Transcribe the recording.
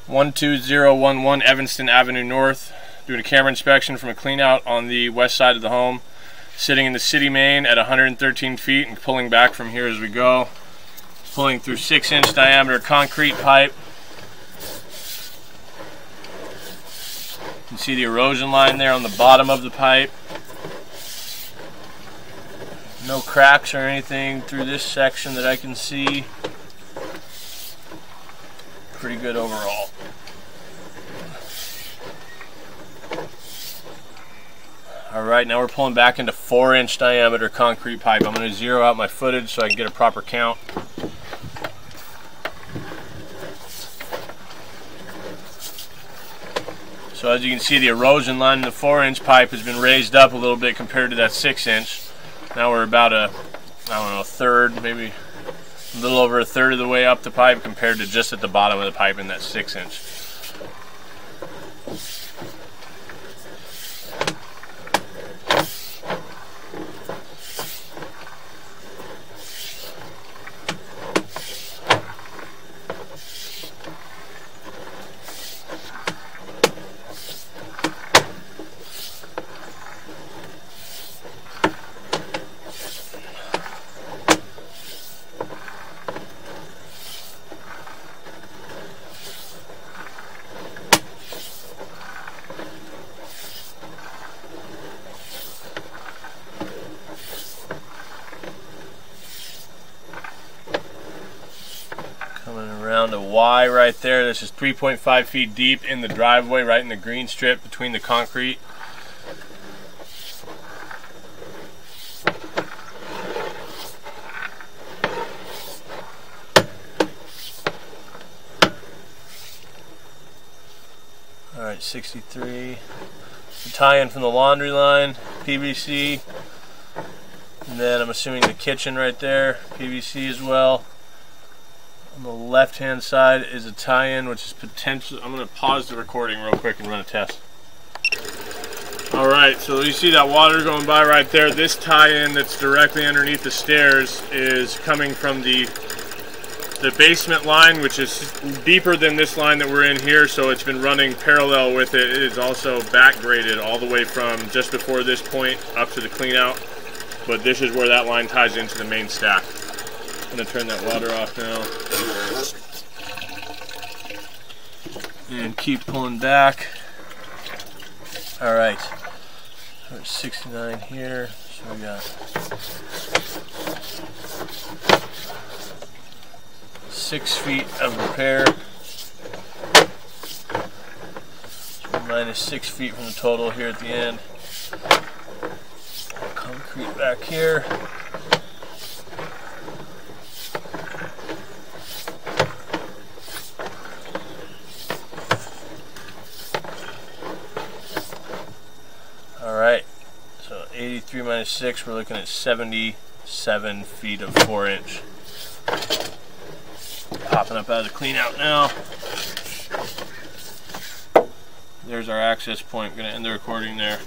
12011 Evanston Avenue North. Doing a camera inspection from a clean out on the west side of the home. Sitting in the city main at 113 feet and pulling back from here as we go. Pulling through 6-inch diameter concrete pipe. You can see the erosion line there on the bottom of the pipe. No cracks or anything through this section that I can see. Pretty good overall. Alright, now we're pulling back into 4-inch diameter concrete pipe. I'm going to zero out my footage so I can get a proper count. So as you can see, the erosion line in the 4-inch pipe has been raised up a little bit compared to that 6-inch. Now we're about a third, maybe a little over a third of the way up the pipe compared to just at the bottom of the pipe in that 6-inch. Coming around a Y right there. This is 3.5 feet deep in the driveway, right in the green strip between the concrete. Alright, 63. The tie-in from the laundry line, PVC. And then I'm assuming the kitchen right there, PVC as well. On the left-hand side is a tie-in, which is potential. I'm going to pause the recording real quick and run a test. Alright, so you see that water going by right there. This tie-in that's directly underneath the stairs is coming from the basement line, which is deeper than this line that we're in here, so it's been running parallel with it. It is also back-graded all the way from just before this point up to the clean-out, but this is where that line ties into the main stack. I'm going to turn that water off now. And keep pulling back. Alright. We're at 69 here. So we got 6 feet of repair. So minus 6 feet from the total here at the end. Concrete back here. Alright, so 83 minus 6, we're looking at 77 feet of 4-inch. Popping up out of the clean out now. There's our access point. I'm going to end the recording there.